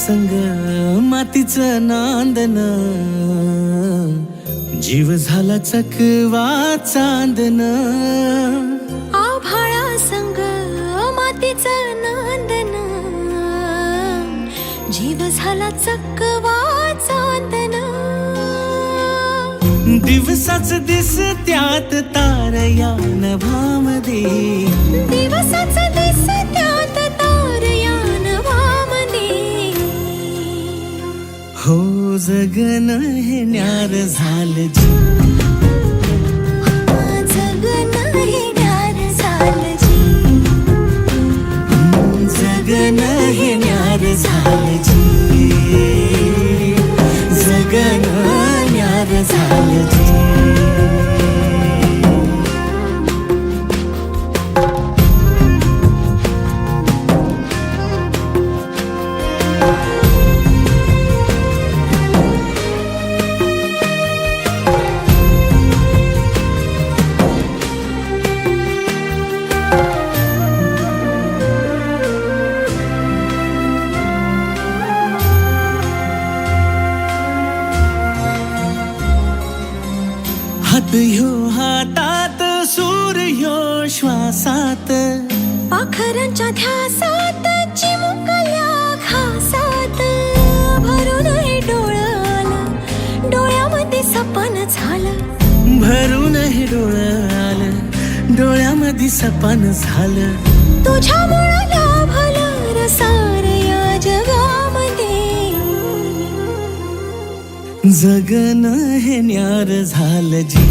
संग मातीचं नांदन, जीव झाला चकवा चांदन. आभाळा संग मातीचं नांदन, जीव झाला चकवा चांदन. दिवसाच दिसत्यात तारया नभामध्ये, दिवसाच दिसत्यात तारया नभामध्ये. हो जगन हे न्यार झालं जी, जगन हे न्यार झालं जी. जगन हे न्यार झालं जी, जगन न्यार झालं जी. हात ह्यो हातात, सूर ह्यो श्वासात, पाखरांच्या ध्यासात चिमुकल्या घासात. भरून हे डोळं आलं, डोळ्यामध्ये सपन झालं. भरून हे डोळं आलं, डोळ्यामध्ये सपन झालं. तुझ्यामुळं लाभलं रसार या जगामध्ये. जगन हे न्यार झालं जी,